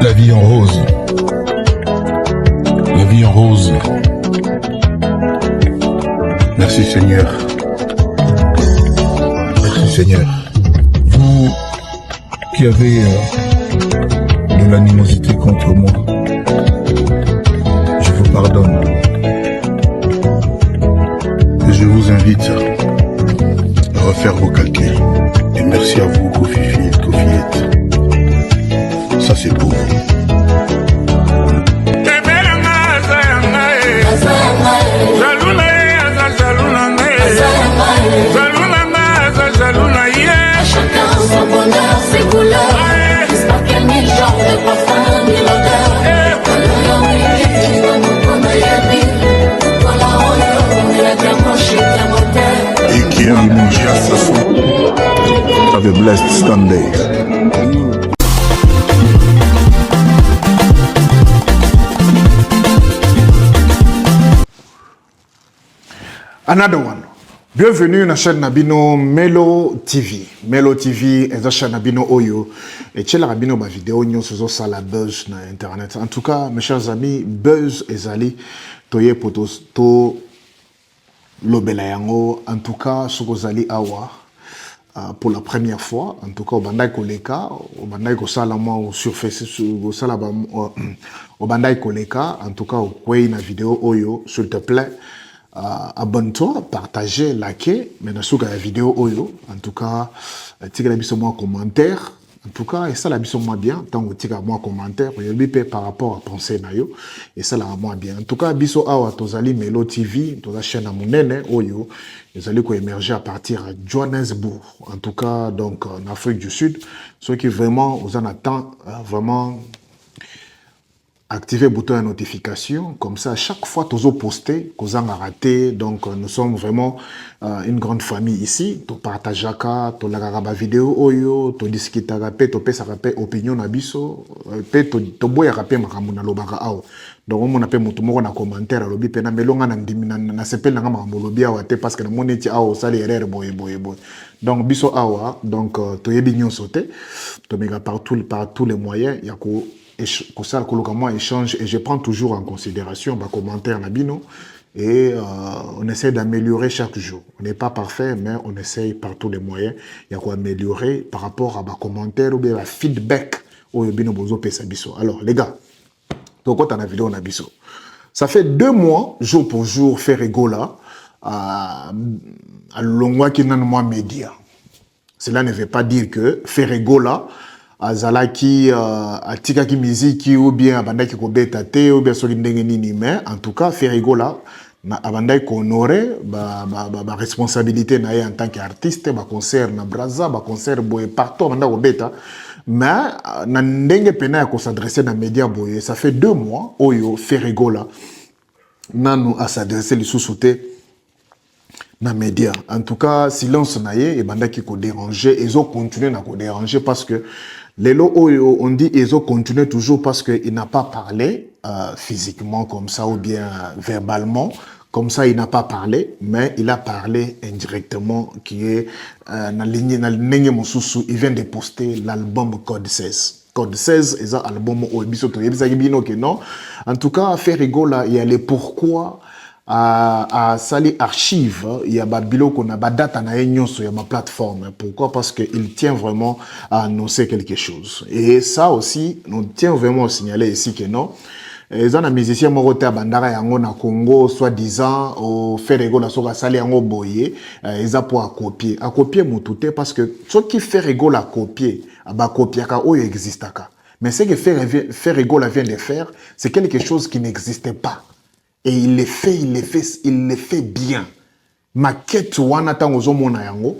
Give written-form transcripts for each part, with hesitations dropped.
La vie en rose. La vie en rose. Merci Seigneur. Merci Seigneur. Vous qui avez de l'animosité contre moi, je vous pardonne. Et je vous invite à refaire vos calculs. Et merci à vous, Kofifi et Kofillette. Ça c'est pour vous. Chacun son bonheur, ses couleurs. J'espère qu'elle n'y genre de parfum ni l'odeur. Et qui a mangé à sa faute. Have a blessed Sunday. Another one. Bienvenue dans la chaîne Nabino Melo TV. Melo TV est la chaîne Nabino Oyo. Et tu as la vidéo sur la buzz sur internet. En tout cas, mes chers amis, buzz est allé. Toye potos to lobelayango. En tout cas, ce que vous allez avoir pour la première fois. En tout cas, au bandai koleka, au bandai kosalama au surface au salaba au bandai koleka. En tout cas, au kwei na vidéo Oyo, s'il te plaît. Abonne-toi, partagez, likez, mais dans la vidéo Oyo, en tout cas, tika la biso moi commentaire, en tout cas, et ça la biso moi bien, tant que tika moi commentaire, vous avez par rapport à penser na yo, et ça la moi bien. En tout cas, biso awa tozali Melo TV, toza chaîne à monene Oyo, ils allaient émerger à partir de Johannesburg, en tout cas, donc en Afrique du Sud, ceux qui vraiment, vous en attendent, vraiment. Activez le bouton de notification, comme ça, à chaque fois que vous postez, que vous avez raté, donc nous sommes vraiment une grande famille ici. Tu partages la vidéo, tu discutes, tu fais opinion na biso, tu bois rapper makamuna lobaka aw. Donc on appelle mon tomo na commentaire lobi pena melonga na ndimina na sepel na makambo lobi awa te parce que na moneti aw ça les erreurs boy. Donc biso awa, donc tu yebi nyon sauter, tu mega par tous les moyens, yako que ça, moi échange et je prends toujours en considération ma commentaire Nabino et on essaie d'améliorer chaque jour. On n'est pas parfait, mais on essaye par tous les moyens. Il y a quoi améliorer par rapport à ma commentaire ou bien ma feedback au Bino Bozo Pesabiso. Alors les gars, donc quand on a vidéo Nabiso, ça fait 2 mois jour pour jour faire rigola à l'ongwa qui n'a moi média. Cela ne veut pas dire que faire rigola azalaki atikaki miziki ou bien abandaki ko beta te ou bien soli ndenge nini mais en tout cas Ferigola na abandaki ko honorer ba responsabilité na ye en tant qu'artiste ba concert na Brazza ba concert boye partout abandaki ko beta mais na ndenge pena ya ko s'adresser na média boye ça fait 2 mois oyo Ferigola nanu a s'adresser les sous-soutés na média. En tout cas, silence naie et banda qui ko déranger, ils ont continué na ko déranger parce que les lots on dit ils ont continué toujours parce que il n'a pas parlé physiquement comme ça ou bien verbalement comme ça il n'a pas parlé mais il a parlé indirectement qui est na ligne na ligne mosusu il vient de poster l'album Code 16. Code 16 est un album au bisoto yebisa que non. En tout cas, faire rigola il y a les pourquoi à Sali Archive, il y a Babilo qu'on a date na sur ma plateforme. Pourquoi? Parce qu'il tient vraiment à annoncer quelque chose. Et ça aussi, on tient vraiment à signaler ici que non. Les gens musiciens morote à bandara yango na Congo, soi-disant, au fait rigola sur Sali yango boye, ils ont pour copier. À copier moutouté parce que ce qui fait rigola copier, à copier ka oyo existaka. Mais ce que faire rigola vient de faire, c'est quelque chose qui n'existait pas. Et il le fait bien. Maquette wana tango zo mona yango,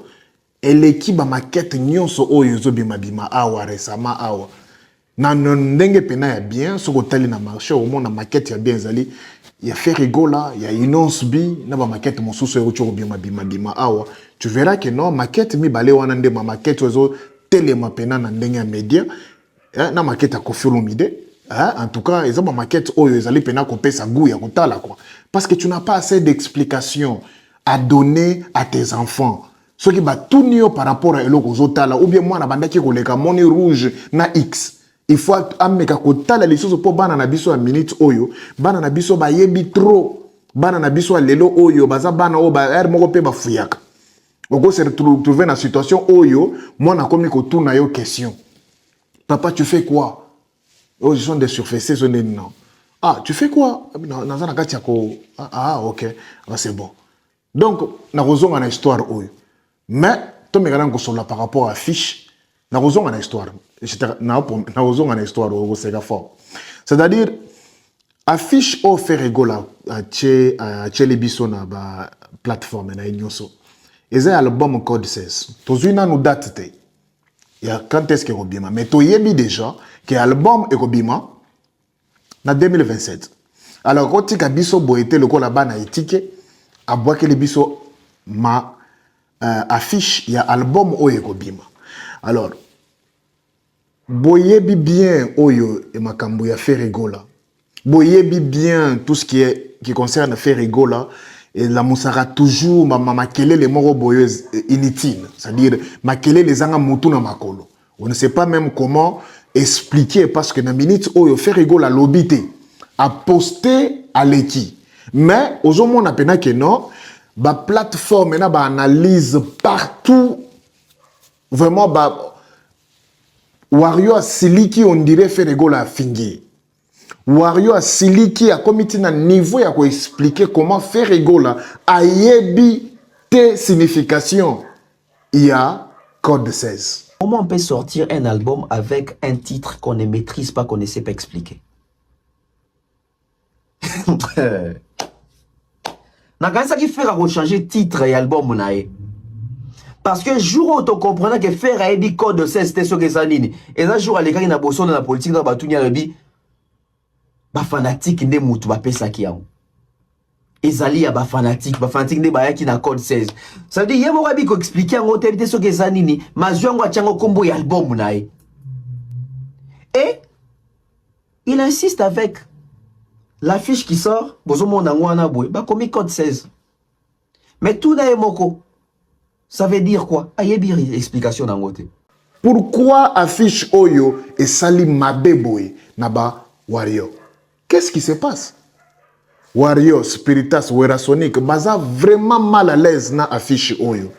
et l'équipe maquette nyonso oyo zo bima awa récemment awa. Na ndenge pena ya bien, so ko tali na marché au monde na maquette ya bien zali, ya fait rigola, ya Inonce bi na ba maquette mosusu yo cho bima awa. Tu verras que non maquette mi balé wana nde ma maquette ozo telema pena na ndenge ya média, na maquette a Koffi Olomide. En tout cas, ils ont ma maquette où ils allaient peiner à couper sa gouille à quoi. Parce que tu n'as pas assez d'explications à donner à tes enfants. Ce qui va tout nier par rapport à l'autre ou bien moi, la bande qui est mon rouge na X. il faut ameka kotala les choses pour bana na biso a minute oyo bana na biso ba yebi trop bana na biso a lelo oyo baza bana o ba er moko pe ba fuyaka oko se retrouver na situation oyo moi na komi ko tourna yo question papa tu fais quoi oh ils sont des surfaisés sont des non ah tu fais quoi na na kati ko ah OK ah, c'est bon donc na kozonga na histoire oyo mais to me ganan ko sola par rapport à fiche na kozonga na histoire c'est-à-dire affiche au fait rigola à les biso na ba plateforme na nyonso et ça album code 16 tozuna nous date te ya quand est-ce que robima mais to yebi déjà que album e robima na 2027 alors quand tika biso boete le ko la bana etike aboa que les biso ma affiche ya album o e robima alors boyebi bien oyo et makambo ya Ferrigola. Boyebi bien tout ce qui concerne Ferrigola et la moussara toujours makele les moro boyeuse inutile, c'est-à-dire makele les anga mutu na makolo. On ne sait pas même comment expliquer parce que na minute oyo Ferrigola lobité a posté à l'équipe. Mais aux hommes on a pena que non, ba plateforme na ba analyse partout vraiment ba Wario a siliki on dirait Ferrigola a fingi. Wario a siliki a comité na niveau ya ko expliquer comment Ferrigola a yebi te signification. Il y a code 16. Comment on peut sortir un album avec un titre qu'on ne maîtrise pas, qu'on ne sait pas expliquer? N'a qu'à ça qui fait changer titre et album nae. Parce que jour où tu comprends que faire un dit code 16 c'était ce que ça nini. Et un jour à l'écart il a bossé dans la politique dans Batounia rebi ba fanatique ne mutu ba pesa ki yango. Ezali ya ba fanatique ne ba yaki na code 16. Ça veut dire yemo rabi ko expliquer en hôtel ce que ça nini, mazwango achango kombo ya album nae. Et il insiste avec l'affiche qui sort, bozo mona ngwana boy, ba komi code 16. Mais tout na emoko. Ça veut dire quoi? Ayebiri explication dans côté. Pourquoi affiche Oyo et Salim Mabeboy Naba Wario? Qu'est-ce qui se passe? Wario, Spiritas, Werasonic, baza vraiment mal à l'aise na affiche Oyo.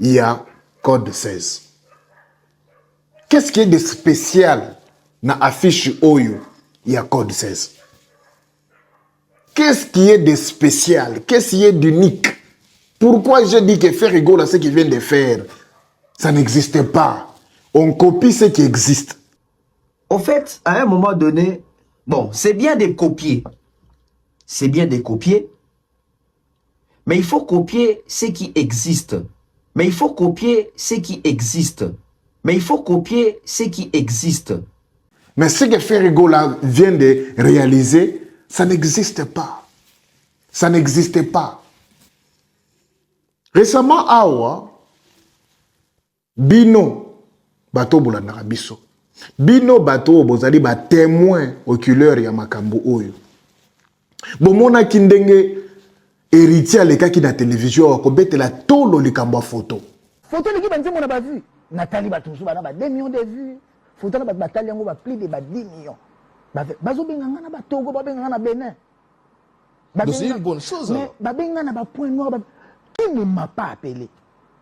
Il y a code 16. Qu'est-ce qui est de spécial na affiche Oyo? Il y a code 16. Qu'est-ce qui est de spécial? Qu'est-ce qui est d'unique? Pourquoi je dis que Ferrigola, ce qu'il vient de faire, ça n'existait pas. On copie ce qui existe. En fait, à un moment donné, bon, c'est bien de copier. C'est bien de copier. Mais il faut copier ce qui existe. Mais il faut copier ce qui existe. Mais il faut copier ce qui existe. Mais ce que Ferrigola vient de réaliser, ça n'existe pas. Ça n'existait pas. Récemment, Awa, Bino, bateau boulana biso. Bino bateau bozali ba témoin oculaire ya makambo oyo. Bomona kindenge héritier aleka ki na télévision ko betela tolo likambo photo. Photo liki banze mona ba vu. Nathalie batusu bana ba 2 millions de vues. Photo na ba batali yango ba plus de ba 10 millions. Bazo benga na ba Togo ba benga na Bénin. C'est une bonne chose. Mais ba benga na ba point noir. Qui ne m'a pas appelé?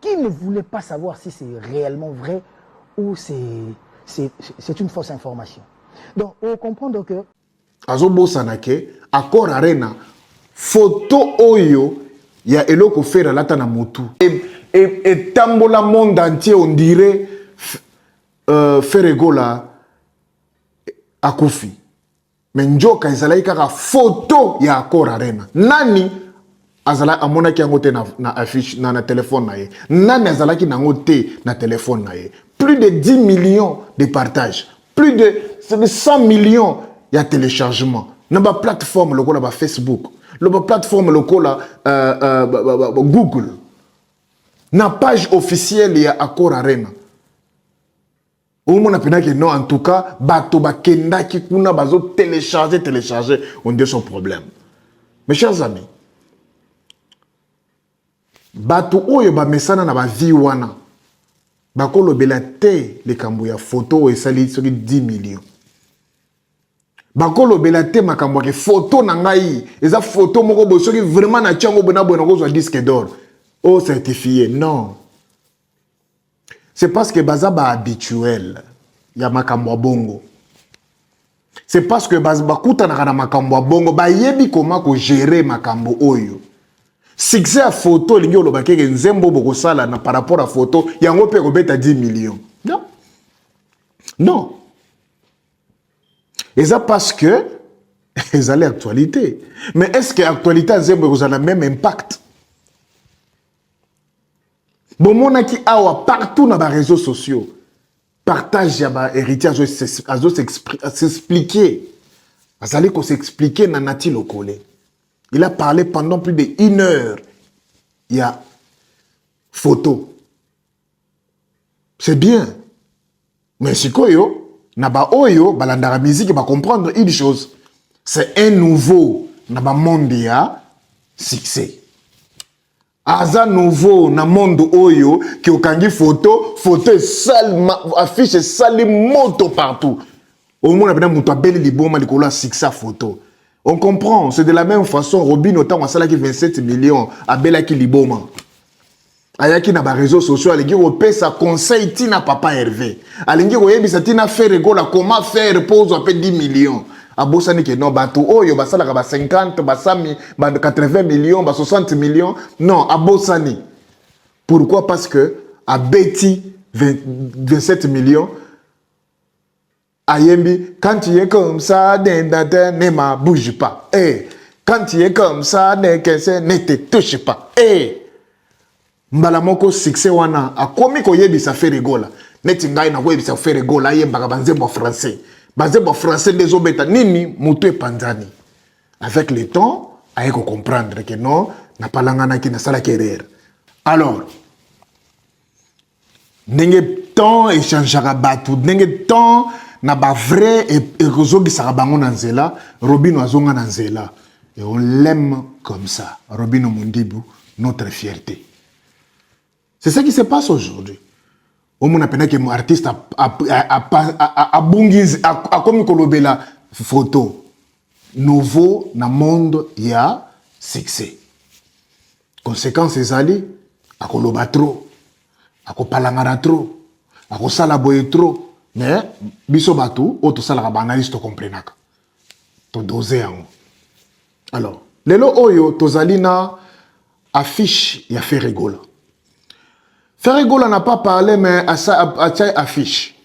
Qui ne voulait pas savoir si c'est réellement vrai ou c'est une fausse information? Donc, on comprend donc que... Azobo Sanake, accord arena, photo oyo, ya eloko fera lata na motu. Et tambola monde entier, on dirait, Ferrigola akufi. Mais njoka izalai kaka photo ya accord arena. Nani azala amona ki angote na affiche na téléphone na ye. Nani azala ki nangote na téléphone na ye. Plus de 10 millions de partages. Plus de 100 millions de téléchargements. Na ba plateforme loko la ba Facebook. La plateforme loko la Google. Na page officielle ya Accor Arena. Au moins que non, en tout cas, bato ba kenda ki kuna bazo télécharger, on dit son problème. Mes chers amis, bato oyo ba mesana na ba vie wana. Bakolo bela te le kambo ya photo et sali sur 10 millions. bakolo belate makambo ke photo na ngai eza photo moko bosoki vraiment na tiango bona bona ko disque d'or au certifié non c'est parce que baza ba habituel ya makambo bongo c'est parce que baza bakuta na makambo bongo ba yebi comment ko gérer makambo oyo succès à photo lingi olobake ke nzembo boko sala na par rapport à photo yango pe ko beta 10 millions non non. Et ça parce que ils ont l'actualité. Mais est-ce que l'actualité a le même impact? Bon, mon aki awa partout dans les réseaux sociaux. Partage ya héritage à s'expliquer. Azali ko s'expliquer na Nati Lokole. Il a parlé pendant plus d'1 heure. Il y a photo. C'est bien. Mais c'est quoi yo? Naba oyo balandara musique va comprendre une chose, c'est un nouveau naba monde ya succès. Aza nouveau na monde oyo qui okangi photo sale affiche sale moto partout. Au moins on a muto belle liboma likolo succès photo. On comprend, c'est de la même façon Robin autant wasala ki 27 millions a bela ki liboma. Ayaki na ba réseaux sociaux alingi opé sa conseil tina papa Hervé alingi oyebisa tina faire rigola comment faire pose après 10 millions abosani ke non bato oyo basala ka ba 50 ba 100 ba 80 millions ba 60 millions non abosani pourquoi parce que a Betty 27 millions ayembi quand tu es comme ça ne ma bouge pas quand tu es comme ça ne te touche pas mbala moko succès wana akomi ko yebisa fait rigola neti ngai na ko yebisa fait rigola yembaka banzembo français banzembo français les obeta nini mutu epanzani avec le temps ayeko comprendre que non na palangana ki na sala erreur alors ndenge temps échangeaka batu ndenge temps na ba vrai et kozobisaka bango na nzela Robino azonga na nzela et on l'aime comme ça Robino Mondibu notre fierté. C'est ça qui se passe aujourd'hui. Au moins, on a que mon artiste a comme kolobela photo. Nouveau dans le monde, il y a succès. Conséquence, c'est ali, à koloba trop, à kopalangara trop, à kosalaboye trop. Mais, biso batu, auto salaka banaliste comprenaka. To dose yango. Alors, lelo oyo, tozalina affiche ya fait rigola. Ferregola n'a pas parlé, mais à ça affiche.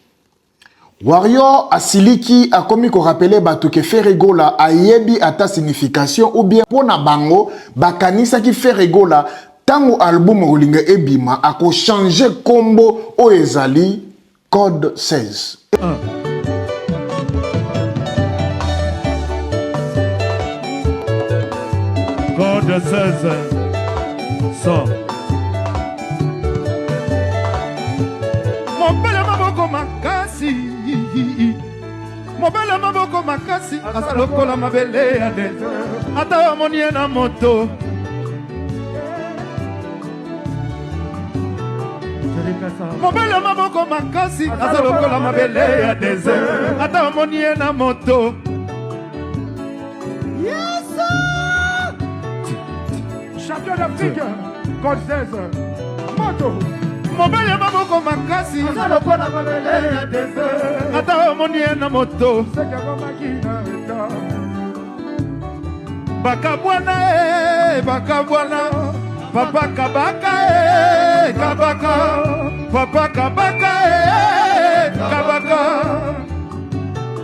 Warrior Asiliki a commis qu'on rappelait batu que Ferregola a yebi à ta signification ou bien pour na bango bakanisa qui Ferregola tango album Olinga Ebima a ko changer combo o ezali code 16. Code 16. So. Mobile maboko makasi asa lokola mabele ya de ata amoni na moto mobile maboko makasi asa lokola mabele ya desert ata amoni na moto yes champion d'Afrique code 16 moto mobile maboko makasi asa lokola mabele ya desert ata amoni na moto bakabwana papa kabaka kabaka papa kabaka kabaka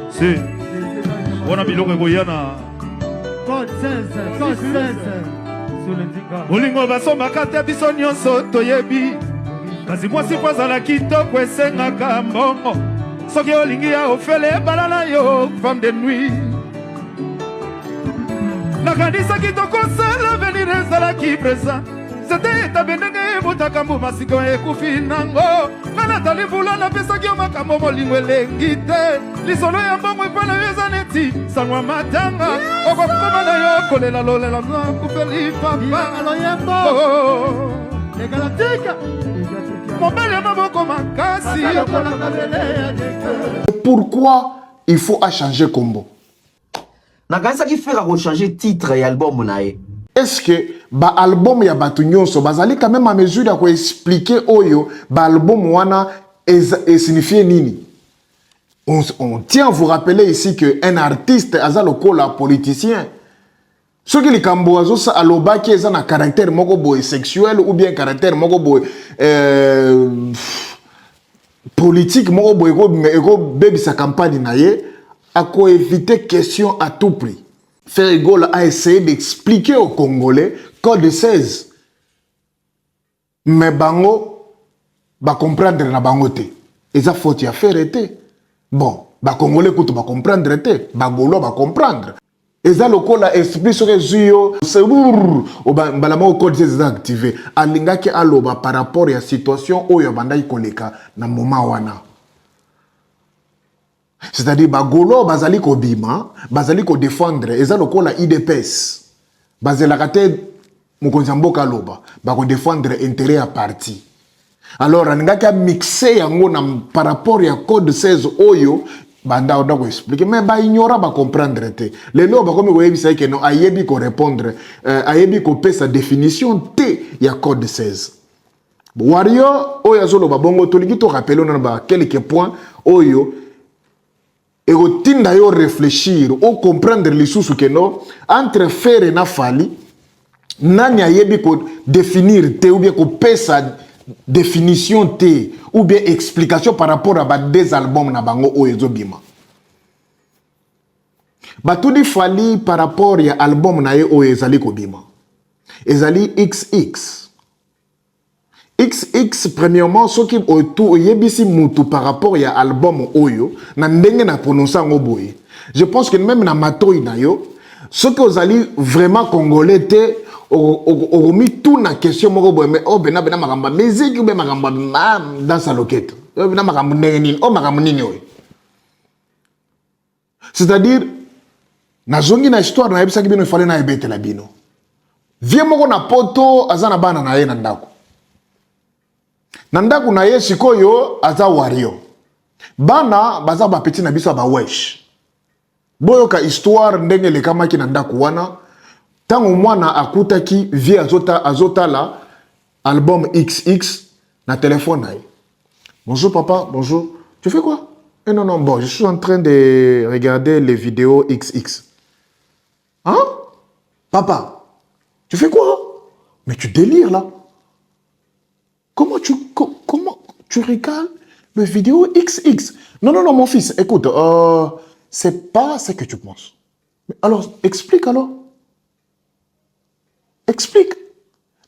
si wana biloko koyana code 16 sur le ndinga bolingo basombaka te biso nyonso toyebi kasi mwasi po azala kitoko esengaka mbongo soki olingi ya ofele ebala na yo femme de nuit nakanisaki tokosala venir ezalaki présent sete etabe ndenge ebotaka mbu masiko ekufi nango nga natali mbula napesaki yo makambo molingo elengi te lisolo ya mbongo epai na yo eza neti sangwa matanga okokoma na yo kolela lolela nakufeli papa egalatika mobile maboko makasi. Pourquoi il faut changer combo? nakanisa ki faire rechanger titre et album nae. Est-ce que ba album ya batu nyonso bazali quand même à mesure ya ko expliquer oyo ba album wana et signifie nini? On tient à vous rappeler ici que un artiste aza lokola politicien. Ce qui les Camboazo ça aloba qui est un caractère moko boy sexuel ou bien caractère moko boy politique moko boy ego baby sa campagne naie a ko éviter question à tout prix. Ferrigol a essayé d'expliquer aux Congolais code 16. Mais bango ba comprendre na bangote. Et ça faut y faire été. Bon, ba Congolais koto ba comprendre été, ba Golo ba comprendre. Et ça lokola esprit sur zuyo c'est o ba balamo code 16 activé. Alinga ki aloba par rapport à situation oyo banda ikoleka na moment wana. C'est-à-dire bagolo bazali ko bima, bazali ko défendre eza lokola IDPS. Bazela kate mukonzamboka loba, ba ko défendre intérêt à parti. Alors anga ka mixer yango na par rapport à code 16 oyo banda on doit expliquer mais ba ignora ba comprendre te. Le lo ba comme webi sai que non ayebi ko répondre ayebi ko pe sa définition T ya code 16. Wario oyo azolo ba bongo toliki to rappeler na ba quelques points oyo et au tinda yo réfléchir ou comprendre les sous que non entre faire et na fali nani ayebi ko définir te ou bien ko pesa définition te ou bien explication par rapport à des albums na bango o ezobima ba tout di fali par rapport ya album na ye o ezali ko bima ezali XX XX premièrement ce qui autour yebisi mutu par rapport à album oyo na ndenge na prononcer ngo boye. Je pense que même na matoi na yo ce que vous allez vraiment congolais te remis tout na question moko boye mais oh bena makamba musique ou ben makamba dans sa loquette. Bena makamba ndenge nini oh makamba nini oyo. C'est-à-dire na zongi na histoire na yebisa ki bino fallait na ebete la bino. Vie moko na poto azana bana na ye na ndako. Nanda kuna ye sikoyo aza wario. Bana baza ba petit na biso ba wesh. Boyo ka histoire ndenge le kama ki nanda kuwana. Tango mwana akutaki vie azota la album XX na téléphone na ye. Bonjour papa, bonjour. Tu fais quoi? Eh non, bon, je suis en train de regarder les vidéos XX. Hein? Papa, tu fais quoi? Mais tu délires là. Comment tu regardes les vidéos XX? Non, mon fils, écoute, c'est pas ce que tu penses. Mais alors, explique alors. Explique.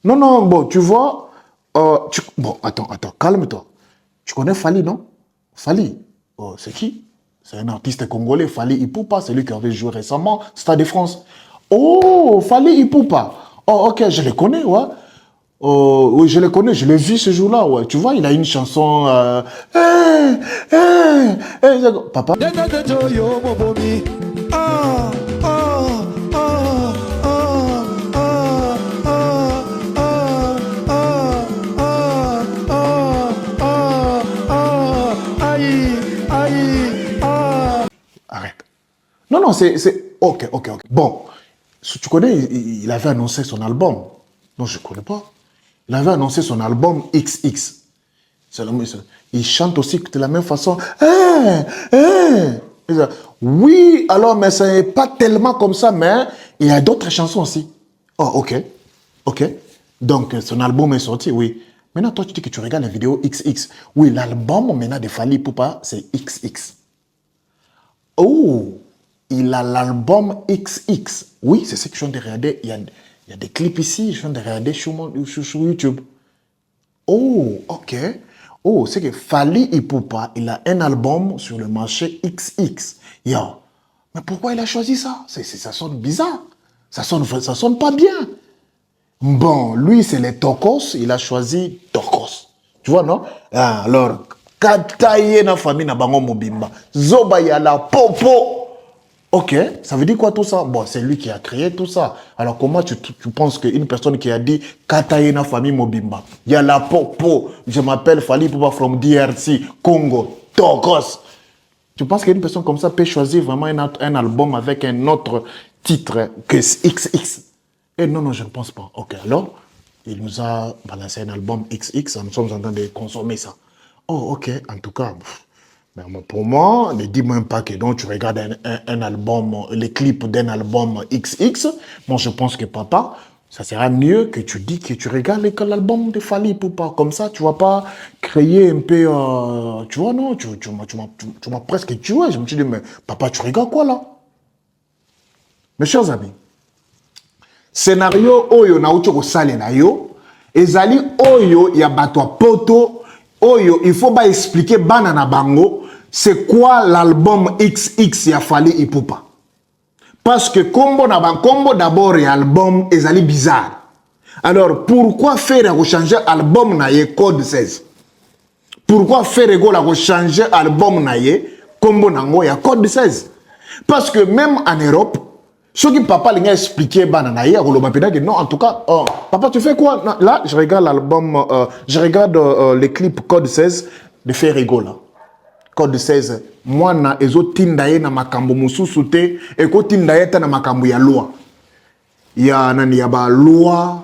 Non, bon, tu vois, bon, attends, calme-toi. Tu connais Fali, non? Fali, c'est qui? C'est un artiste congolais, Fali Ipupa, c'est lui qui avait joué récemment, Stade de France. Oh, Fali Ipupa. Oh, ok, je le connais, ouais. Oui, je le connais, je l'ai vu ce jour-là, ouais. Tu vois, il a une chanson... Papa. Arrête. Non, c'est... Ok. Bon, tu connais, il avait annoncé son album. Non, je ne connais pas. Il avait annoncé son album XX. Il chante aussi de la même façon. Oui, alors, mais ce n'est pas tellement comme ça, mais il y a d'autres chansons aussi. Oh, ok. Donc, son album est sorti, oui. Maintenant, toi, tu dis que tu regardes la vidéo XX. Oui, l'album, maintenant, de Fali Ipupa, c'est XX. Oh, il a l'album XX. Oui, c'est ce que je suis en train de regarder. Il y a des clips ici, je viens de regarder sur YouTube. Oh, ok. Oh, c'est que Fali Ipupa, il a un album sur le marché XX. Yo. Mais pourquoi il a choisi ça? Ça sonne bizarre. Ça sonne pas bien. Bon, lui, c'est les Tokos. Il a choisi Tokos. Tu vois, non? Alors, Kataye na famille na bango mobimba. Zoba yala popo. Ok, ça veut dire quoi tout ça? Bon, c'est lui qui a créé tout ça. Alors comment tu penses qu'une personne qui a dit Katayena famille Mobimba, il y a la popo, je m'appelle Fali Ipupa from DRC, Congo, Tokos. Tu penses qu'une personne comme ça peut choisir vraiment un album avec un autre titre que XX? Et non, je ne pense pas. Ok, alors, il nous a balancé un album XX, nous sommes en train de consommer ça. Oh, ok, en tout cas, mais pour moi, ne dis-moi pas que donc tu regardes un album, les clips d'un album XX. Moi, je pense que papa, ça sera mieux que tu dis que tu regardes l'album de Fally Ipupa. Comme ça, tu ne vas pas créer un peu... tu vois, non, tu m'as presque tué. Je me suis dit, mais papa, tu regardes quoi là? Mes chers amis, scénario oyo na ucho kosale na yo, ezali oyo ya bato a poto, oyo il faut pas expliquer bana na bango, c'est quoi l'album XX ya Fally Ipupa. Parce que combo na bankombo d'abord et album ezali bizarre. Alors pourquoi faire changer album na ye code 16? Pourquoi faire changer album na ye combo nango ya code 16? Parce que même en Europe, ce que papa l'a expliqué, non, en tout cas, papa, tu fais quoi? Là, je regarde l'album, je regarde les clips Code 16 de Ferrego là. Code 16. Moi, na ezo tindaye na makambo mususu te, eko tindaye ta na makambo ya loi. Ya nani ya ba loi.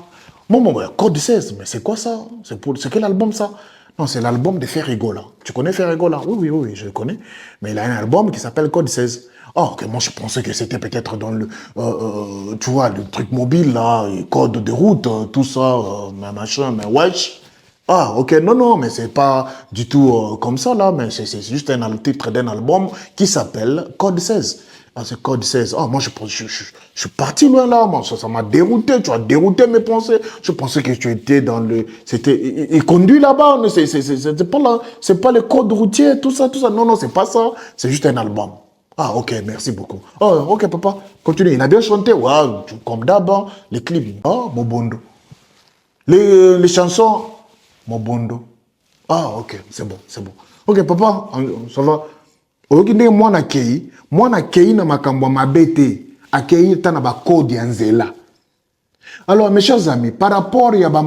Bon, Code 16, mais c'est quoi ça? C'est quel album ça? Non, c'est l'album de Ferrego là. Tu connais Ferrego là? Oui, je le connais. Mais il a un album qui s'appelle Code 16. Oh, que moi je pensais que c'était peut-être dans le, tu vois, le truc mobile là, code de route, tout ça, machin, mais wesh. Ah, ok, non, mais c'est pas du tout comme ça là, mais c'est juste un titre d'un album qui s'appelle Code 16. Ah, c'est Code 16. Ah, moi je suis parti loin là, moi, ça m'a dérouté, tu as dérouté mes pensées. Je pensais que tu étais dans le, c'était, il conduit là-bas, c'est pas là, c'est pas le code routier, tout ça, non, c'est pas ça, c'est juste un album. Ah, ok, merci beaucoup. Oh, ok, papa, continue. Il a bien chanté, ouais, comme d'hab, les clips. Ah, Mobondo. Les chansons, Mobondo. Ah, ok, c'est bon. Ok, papa, ça va. Aujourd'hui, moi, na kei na makambo mabete, akei ta na ba code yanzela. Alors, mes chers amis, par rapport à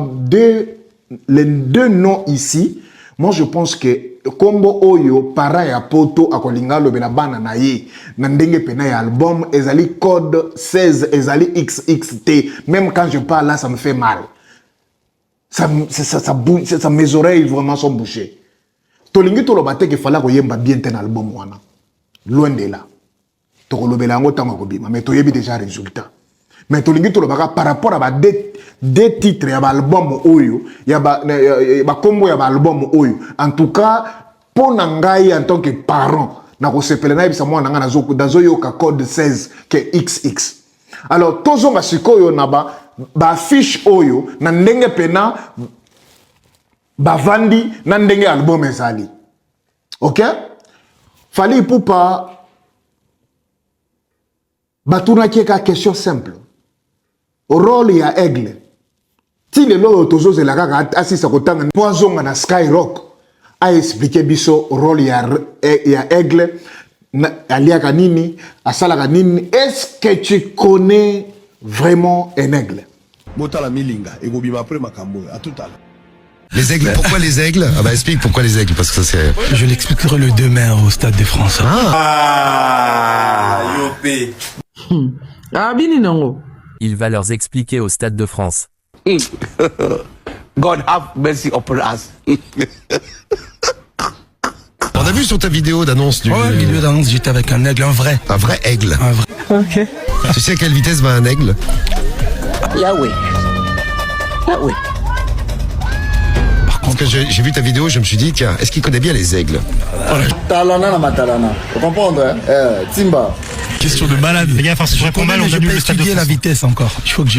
les deux noms ici, moi, je pense que Kombo Oyo, para ya poto, akolinga lobela bana na ye, nandenge pena ya album, ezali code 16, ezali XXT. Même quand je parle là, ça me fait mal. Ça mes oreilles vraiment sont bouchées. Tolingi to lobate ke fala ko yemba bien ten album wana. Loin de là. To ko lobela ngo tango ko bima, mais to yebi déjà résultat. Mais tolingi to lobaka par rapport à deux titres ya ba album oyo, ya ba kombo ya ba album oyo. En tout cas, pour nangai en tant que parent, na ko sepela na bisa mwana nga nazo yoka code 16 que XX. Alors tozo nga sikoyo na ba fiche oyo na ndenge pena ba vandi na ndenge album ezali. OK? Fally Ipupa batuna kieka question simple. Rôle ya aigle. Si le lo tozo zelaka asisa kotanga poison na Skyrock a expliqué biso rôle ya aigle aliaka nini asalaka nini. Est-ce que tu connais vraiment un aigle? Botala milinga egobima après makambo à tout à l'heure. Les aigles, pourquoi les aigles? Ah bah explique pourquoi les aigles, parce que ça c'est... Je l'expliquerai le demain au Stade de France. Yopé. Ah, bini nango. Il va leur expliquer au Stade de France. God have mercy upon us. On a vu sur ta vidéo d'annonce du... Ouais, vidéo d'annonce, j'étais avec un aigle, un vrai. Un vrai aigle. Un vrai. Ok. Tu sais à quelle vitesse va un aigle? Yahweh. Parce que j'ai vu ta vidéo, je me suis dit, tiens, est-ce qu'il connaît bien les aigles? Talana na matalana. Vous comprenez, hein? Timba. Question de malade. Les gars, je réponds mal, on a dû étudier la vitesse encore. Il faut que je...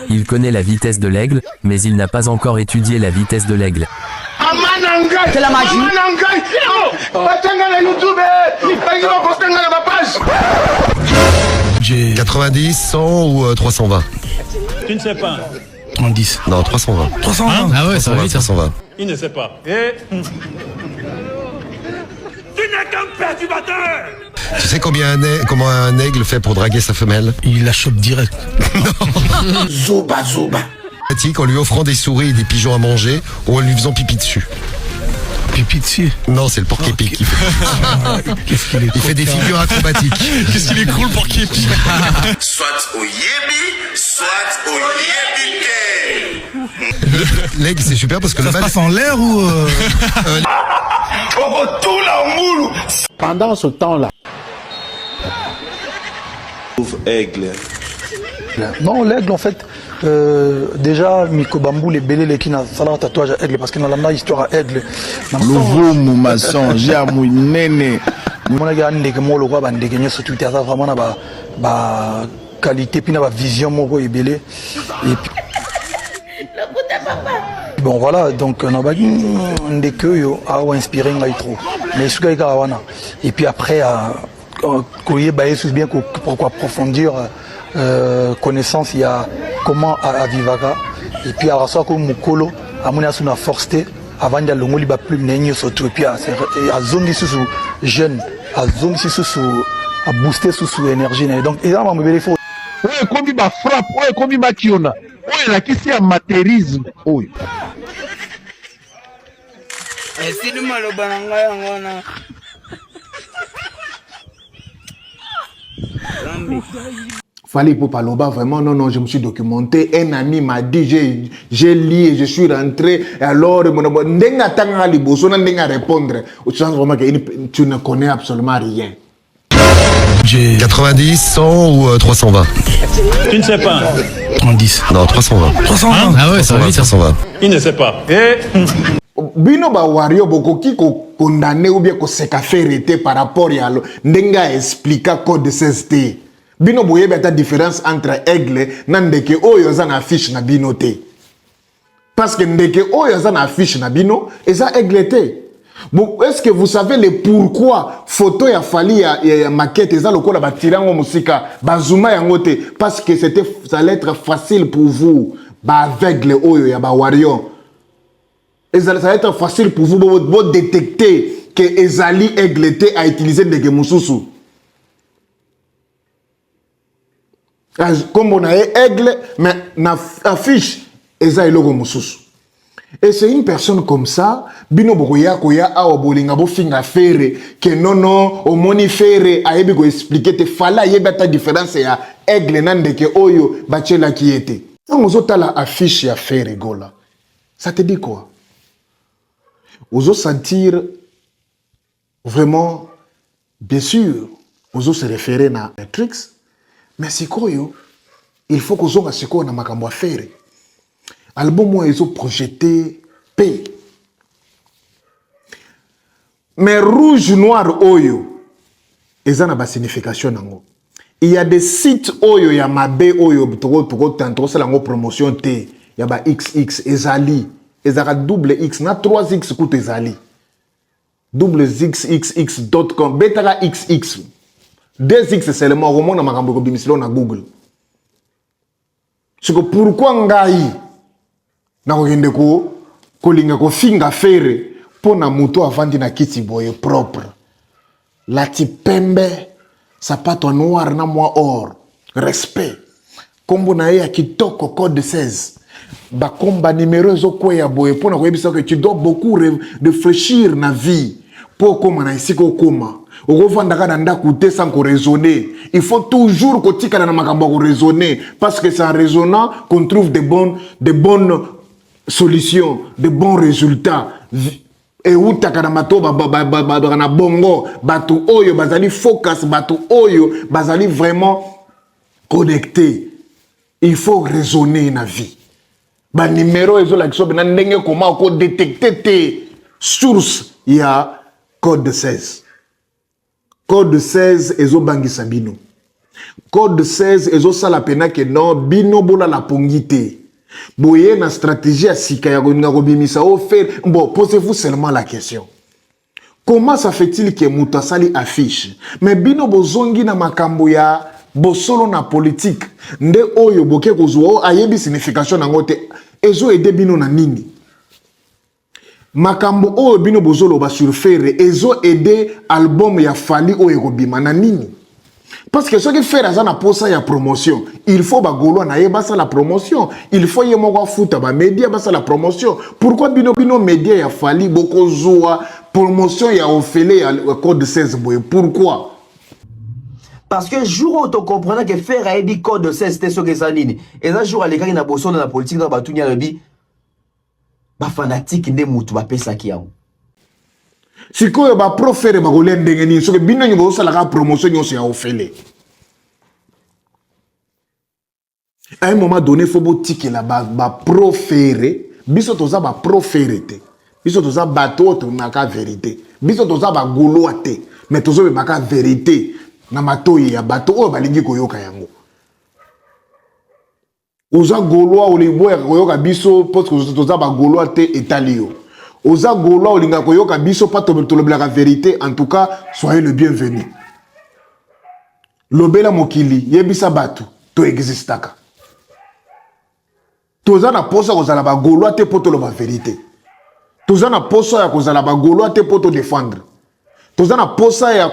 Il connaît la vitesse de l'aigle, mais il n'a pas encore étudié la vitesse de l'aigle. C'est la magie. 90, 100 ou 320? Tu ne sais pas. 30. Non, 320. 320. Ah ouais, ça va vite. 320. Il ne sait pas. Et... Tu n'es qu'un perturbateur. Tu sais comment un aigle fait pour draguer sa femelle? Il la chope direct. Zoba. En lui offrant des souris et des pigeons à manger ou en lui faisant pipi dessus. pipi dessus. Non, c'est le porc-épic qui fait. Qu'est-ce qu'il est Il fait des figures acrobatiques. Qu'est-ce qu'il est cool pour Képi. Soit au Yébi, soit au Yébi. L'aigle, c'est super parce que ça le se mal. passe en l'air ou Pendant ce temps-là. Aigle. Non, l'aigle, en fait, déjà, Miko Bambou, les belés, qui n'a pas un tatouage à aigle, parce qu'il y a une histoire à aigle. Louveau, mon maçon, j'ai un néné. Mon gars, le roi, sur Twitter, ça vraiment ba qualité, puis na vision, mon gars, et belé. Et puis. Bon, voilà, donc, on a des queues, à inspirer, trop. Mais ce gars, et puis après, Koye Baye, bien pourquoi approfondir. Connaissance il y a comment à Vivaga et puis à ça comme Mukolo à mon asso na force avant de l'ongoli ba plus nenyo surtout et puis à zone sous jeune à zone sous à booster sous énergie donc il y a un bébé faut ouais comme ba frappe ouais comme ba kiona ouais la question à matérisme oui si nous maloba nanga yangona Fallait pour Paloba, vraiment, non, je me suis documenté. Un ami m'a dit, j'ai lu et je suis rentré. Et alors, Ndenga Tanga Liboso, Ndenga répondre. Tu sens vraiment que tu ne connais absolument rien. 90, 100 ou 320? Tu ne sais pas. 30. Non, 320. 320. Ah ouais, 320, 320. Il ne sait pas. Bino ba wario bokoki ko condamné ou bien ko seka ferrete par rapport à Ndenga explica code 16T. Bino boye beta différence entre aigle na ndeke oyo za na affiche na bino te. Parce que ndeke oyo za na affiche na bino eza aigle te. Bon, est-ce que vous savez le pourquoi photo ya fali ya maquette eza lokola ba tirango musika bazuma yango te parce que ça allait être facile pour vous ba aveugle oyo ya ba wario. Et ça va être facile pour vous de détecter que Ezali Aigle a utilisé ndeke mususu. Comme on a aigle, mais na affiche Ezali logo mususu. Et c'est une personne comme ça, bino bokoya koya awa bolinga bo finga fere que non au moni fere a yebi ko expliquer te fala yeba ta différence ya aigle na ndeke oyo bachela ki était. Quand on zota la affiche ya fere gola. Ça te dit quoi? Vous osez sentir vraiment, bien sûr, vous osez se référer à Matrix, mais c'est quoi, il faut que vous ayez ce makambo à faire. Album moi ils ont projeté P. Mais rouge noir oyo, ils ont une signification nango. Il y a des sites oyo ya mabe oyo toko tantôt c'est la promotion T, il y a ba XX ezali. Ezara double X, na 3X coûte ezali. Double XXX.com, betara XX. 2X seulement, au moins, on a bimisilo na Google. C'est que pourquoi ngai, na kogende ko, kolinga ko finga fere, po na muto avandi na kiti boye propre. La tipembe, sapato noir na moi or. Respect. Kombo na ya kitoko code 16. Bakomba numéro zoko ya boye pour na koyebisa que tu dois beaucoup réfléchir na vie pour comment na ici ko koma okovandaka na ndako te sans ko raisonner. Il faut toujours kotika na makambo ko raisonner parce que c'est en raisonnant qu'on trouve de bonnes solutions, de bons résultats. Et utaka na mato na bongo batu oyo bazali focus batu oyo bazali vraiment connecté. Il faut raisonner na vie. Ba numéro ezo la kisobe na ndenge comment ko détecter tes sources il y a code 16. Code 16 ezo bangisa bino. Code 16 ezo sala pena que non bino bola la pongité. Boye na stratégie à sika ya koninga ko bimisa o faire. Bon, posez-vous seulement la question. Comment ça fait-il que muta sali affiche mais bino bozongi na makambo ya bosolo na politique nde oyo boke kozwa ayebi signification nango te ezo ede bino na nini makambo oyo bino bozolo ba surfere ezo ede album ya fali oyo kobima na nini Parce que ce qui fait la posa ya promotion, il faut bagolo na ye basa la promotion, il faut ye moko futa ba média basa la promotion. Pourquoi bino média ya fali boko zoa promotion ya ofele ya code 16 boy? Pourquoi? Parce que jour où tu comprends que faire a dit code 16 c'était ce que ça nini. Et un jour à l'écart il a bossé dans la politique dans batunya lebi ba fanatique ndé mutu ba pesa ki yango. Si quoi ba profère ba golé ndenge ni so que bino nyi bo sala ka promotion nyo ya ofele. À un moment donné faut botike la ba profère biso toza ba profère te. Biso toza bato to na ka vérité. Biso toza ba golo te. Mais tozo ba ka vérité. Na matoyi ya bato oyo balingi koyoka yango. Oza goloa oliboya koyoka biso parce que toza ba goloa te etalio. Oza goloa olinga koyoka biso pas tolobela la vérité. En tout cas, soyez le bienvenu. Lobela mokili yebisa bato to existaka. Toza na posa kozala ba goloa te poto loba vérité. Toza na posa ya kozala ba goloa te poto défendre. Toza na posa ya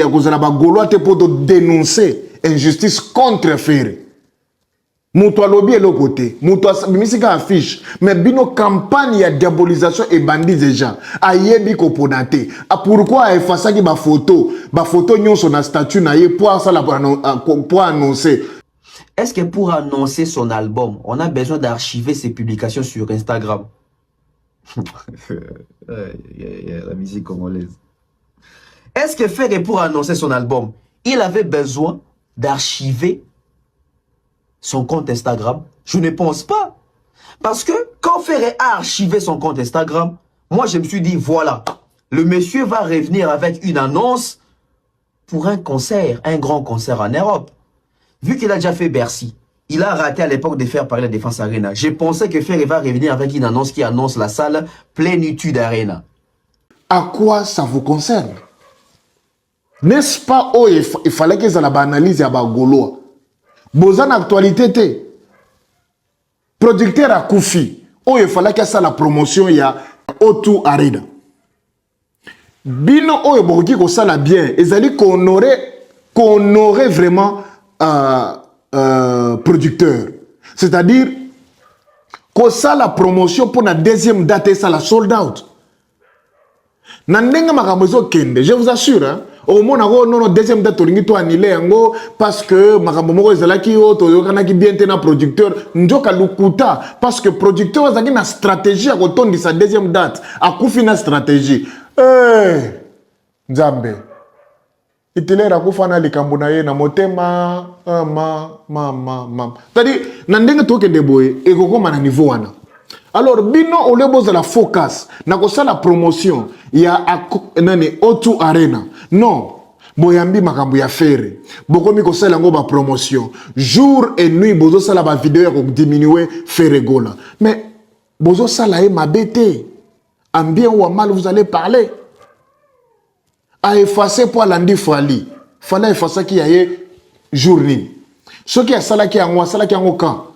kozala ba goloa te poto dénoncer injustice contre faire. Muto alobi elo côté, muto bimisika affiche, mais bino campagne ya diabolisation et bandit déjà. Ayebi ko ponate. Pourquoi efasaki ba photo nyonso na statut na ye pour annoncer. Est-ce que pour annoncer son album, on a besoin d'archiver ses publications sur Instagram? La musique congolaise. Est-ce que Ferré, pour annoncer son album, il avait besoin d'archiver son compte Instagram? Je ne pense pas. Parce que quand Ferré a archivé son compte Instagram, moi je me suis dit, voilà, le monsieur va revenir avec une annonce pour un concert, un grand concert en Europe. Vu qu'il a déjà fait Bercy, il a raté à l'époque de faire parler la Défense Arena. Je pensais que Ferré va revenir avec une annonce qui annonce la salle Plénitude Arena. À quoi ça vous concerne? N'est-ce pas où il fallait que ça la analyse à Bagoloa? Bozan actualité te. Producteur à Koufi. Où il fallait que ça la promotion ya O2 Arena. Bino où il boki ko ça la bien. Ils allaient qu'on aurait vraiment producteur. C'est-à-dire que ça la promotion pour la deuxième date et ça la sold out. Nandenga makamozo kende, je vous assure hein. Au moins non deuxième date olingi to annulé yango parce que makambo moko ezalaki o to yokanaki bien te na producteur njoka lukuta parce que producteur azaki na stratégie à kotondisa deuxième date akufi na stratégie nzambe itilera kufana likambo na ye na motema c'est-à-dire nandenge tokende boye ekokoma na niveau wana. Alors bino ole bozala focus na kosala promotion ya nani O2 Arena. Non, boyambi makambo ya faire. Bokomi kosala ngo ba promotion. Jour et nuit bozo sala ba vidéo ya ko diminuer faire gola. Mais bozo sala e mabete. En bien ou en mal vous allez parler. A effacer pour Landi Fali. Fallait effacer qui aye journée. Ce qui a sala ki yango quand.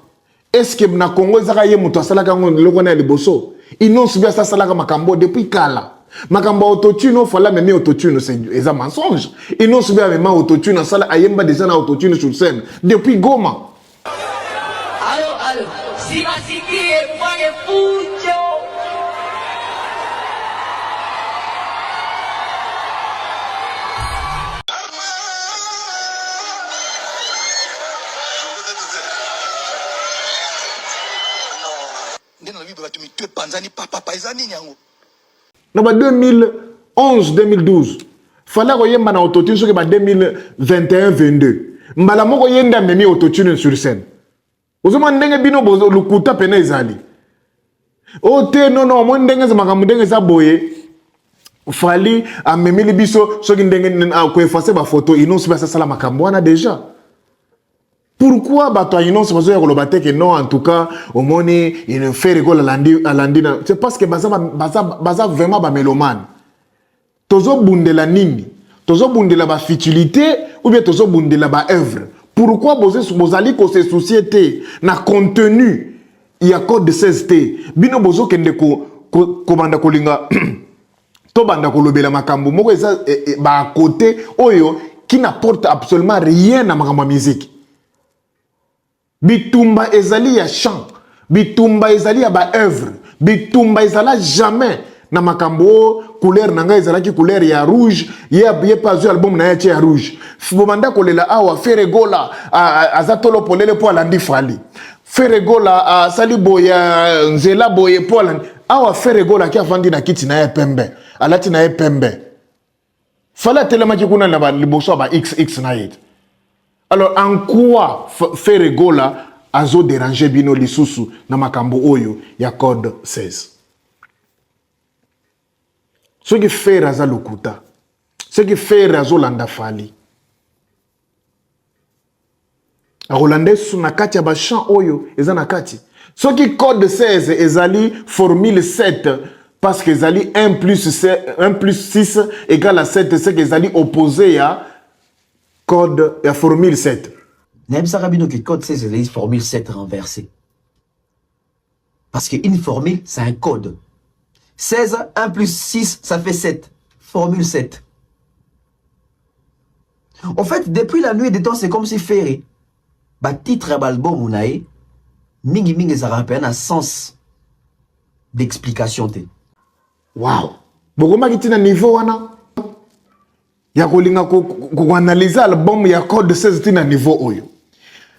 Est-ce que na Congo ezaka ye muto asala kango loko na liboso? Inonce bien ça sala ka makambo depuis kala. Makambo autotune o fala même autotune c'est un mensonge. Inonce bien même autotune sala ayemba déjà na autotune sur scène depuis Goma. Allo, si masikie fanye fujo. Na ba 2011-2012 fallait que yemba na autotune sur ba 2021-22 mbala moko yenda memi autotune sur scène ozoma ndenge bino bozo lukuta pena ezali ote non mo ndenge za makambo ndenge za boye fali amemi libiso soki ndenge ko effacer ba photo inonce ba sala makambo wana déjà. Pourquoi bato inonce bazo ya koloba te que non en tout cas au moni il ne fait rigole à landina c'est parce que baza vraiment ba mélomane tozo bundela nini tozo bundela ba futilité ou bien tozo bundela ba œuvre. Pourquoi bozali ko se société na contenu il y a code de 16T bino bozo kende ko banda kolinga to banda kolobela makambo moko eza ba côté oyo qui n'apporte absolument rien à ma musique. Bitumba ezali ya chant, bitumba ezali ya ba œuvre, bitumba ezala jamais na makambo couleur nanga ezala ki couleur ya rouge, ye pas eu album na ya rouge. Fubanda kolela awa Feregola azatolo polele po alandi fali. Feregola sali boya nzela boye po alandi awa Feregola ki avandi na kiti na ya pembe, alati na ya pembe. Fala telema ki kuna na ba liboso ba XX na yet. Alors, en quoi Feregola a dérangé bino lisusu na makambo oyo ya code 16? Ce qui fait raza lokuta, ce qui fait razo landa fali. A Hollandais sous na kati ya ba champ oyo eza na kati. Ce qui code 16 ezali formule 7 parce que ezali 1 plus 6 égale à 7, c'est que ezali opposé à code et formule 7. N'aime ça rabino que code 16 c'est formule 7 renversée. Parce qu'une formule, c'est un code. 16, 1 plus 6, ça fait 7. Formule 7. En fait, depuis la nuit des temps, c'est comme si Ferré, bah titre d'album unae, mingi ça rappelle un sens d'explication. Wow. Bogoma kitina niveau wana. Ya kolinga ko analyser l'album ya code 16 tina niveau oyo.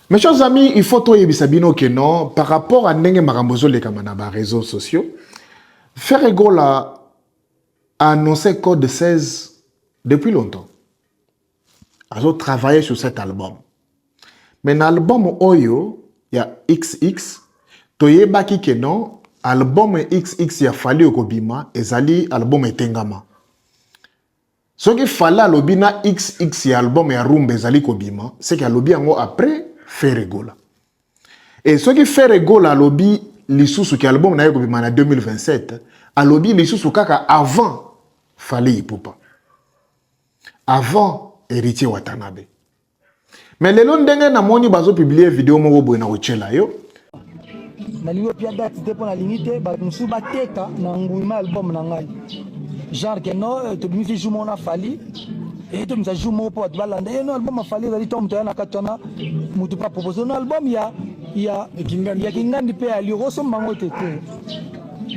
Mes chers amis, il faut toye bisabino que non par rapport à ndenge makambozo le kamana ba réseaux sociaux. Feregola a annoncé code 16 depuis longtemps. Azo travaillé sur cet album. Mais dans l'album oyo ya XX toye baki que non album XX ya fali okobima ezali album etengama. Ce qui fallait à l'obina XX album et à Rumba ezali kobima, c'est qu'à l'obi ango après Feregola. Et ce qui Feregola à l'obi l'isusu qui album na kobima en 2027, à l'obi l'isusu kaka avant Fally Ipupa. Avant Héritier Watanabe. Mais le long ndenge na moni bazo publier vidéo moko boye na ochela yo. Na liyo pia date te pona limite ba musu ba teka na nguima album na ngai. Genre que non, tu me fais jouer mon Fally et tu me fais jouer mon pote balanda et non album Fally ça dit tom tu na katona mutu pas proposer un album ya kingandi pe ali roso mango tete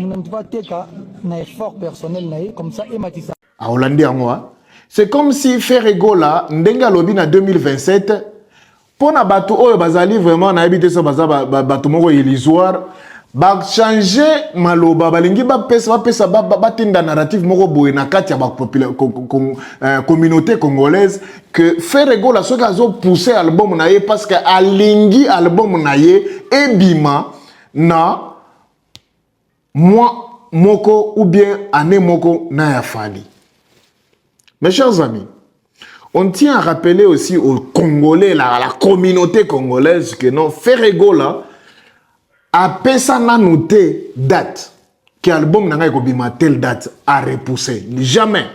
mon tu va teka na effort personnel na comme ça et matisa a Hollandi angoa c'est comme si Feregola ndenga lobi na 2027 pona bato oyo bazali vraiment na habité so bato moko illusoire ba changer maloba balingi ba pesa ba tinda narrative moko boye na kati ya ba communauté congolaise que Feregola soki azo pousser album na ye parce que alingi album na ye ebima na moi moko ou bien année moko na ya Fally. Mes chers amis, on tient à rappeler aussi aux Congolais, la communauté congolaise que non Feregola après ça, on a noté date. Que l'album n'a pas telle date à repousser. Jamais.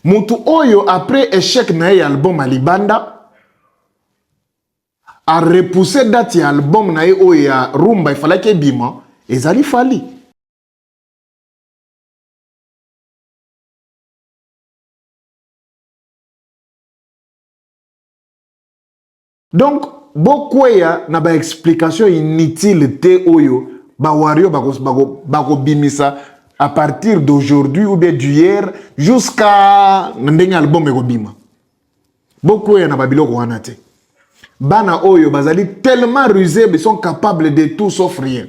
Moutou Oyo, après échec na album à Libanda, a repoussé date ya album na Oyo à Rumba, il fallait qu'il bima, et ça lui fallait. Donc, beaucoup na ba explication inutile te oyo ba wario bako bimisa à partir d'aujourd'hui ou bien d'hier jusqu'à ndenge album eko bima. Beaucoup na ba biloko wana te. Bana oyo bazali tellement rusés ils sont capables de tout sauf rien.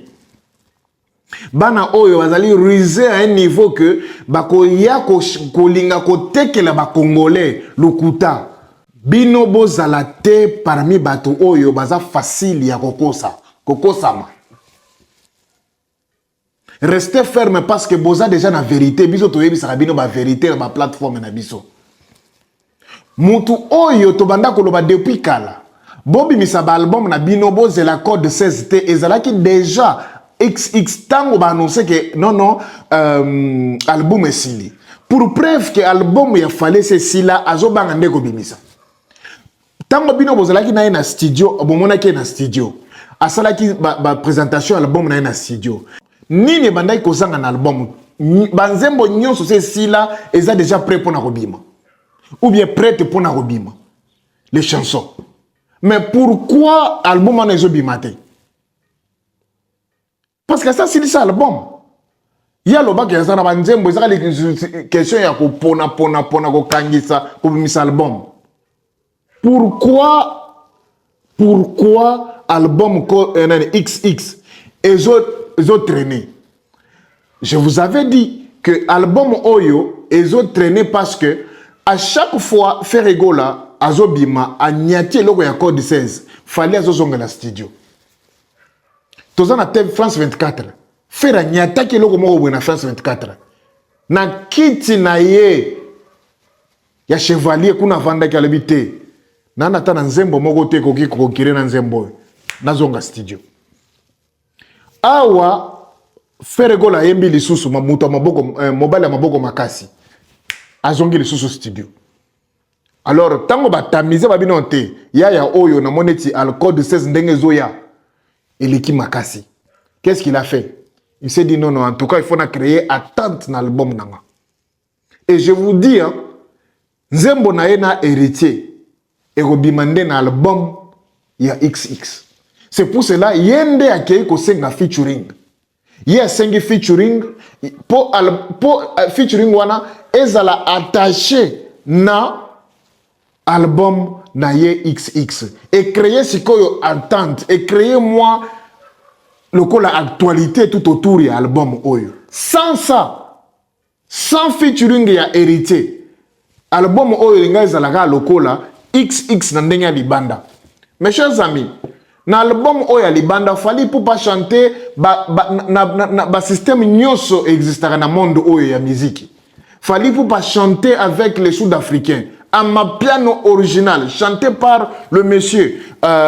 Bana oyo bazali rusés à un niveau que bako ya ko linga ko tekela ba congolais lukuta. Bino bozala te parmi bato oyo baza facile ya kokosama. Restez ferme parce que boza déjà na vérité. Biso toyebi saka bino ba vérité na ba plateforme na biso. Mutu oyo tobanda koloba depuis kala. Bobi misaba album na bino bozela code 16 te ezalaki déjà XX tango ba annoncer que non album esili. Pour preuve que album ya Fally c'est sila azobanga ndeko bimisa. Tango bino bozalaki na na studio, bomonaki na studio. Asalaki ba présentation album na studio. Nini bandai kozanga na album. Banzembo nyonso c'est sila eza déjà prêt pour na kobima. ou bien prête pour na robima les chansons. Mais pourquoi album en ezobimate? Parce que ça c'est ça album. Il y a le bac qui a ça na banzembo, ça les questions ya ko pona ko kangisa ko bimisa album. Pourquoi album XX et autres traîner? Je vous avais dit que album Oyo et autres traîner parce que à chaque fois faire Egola azobima a niatie logo ya code 16 fallait azozonga la studio. Tozana na France 24 faire niata ki logo moko na France 24 na kiti na ye ya chevalier kuna vanda ki alebite na nata na nzembo moko te koki kokire na nzembo na zonga studio awa faire gola yembi lisusu mamuto maboko mobile maboko makasi azongi lisusu studio. Alors tango batamize babino te ya oyo na moneti al code 16 ndenge zoya eleki makasi. Qu'est-ce qu'il a fait? Il s'est dit non, en tout cas il faut créer attente dans l'album nanga. Et je vous dis nzembo na ena héritier et robimande na album ya XX. C'est pour cela yende akei ko senga featuring. Ye sengi featuring po featuring wana ezala attaché na album na ye XX et créer sikoyo attente et créer moi le la actualité tout autour de l'album Oyo. Sans ça, sans featuring ya héritier, album Oyo nga ezalaka lokola XX na ndenge libanda. Mes chers amis, na album Oyo libanda fallait pour pas chanter ba système nyoso existera na monde Oyo ya musique. Fallait pour pas chanter avec les Sud-Africains. Un piano original chanté par le monsieur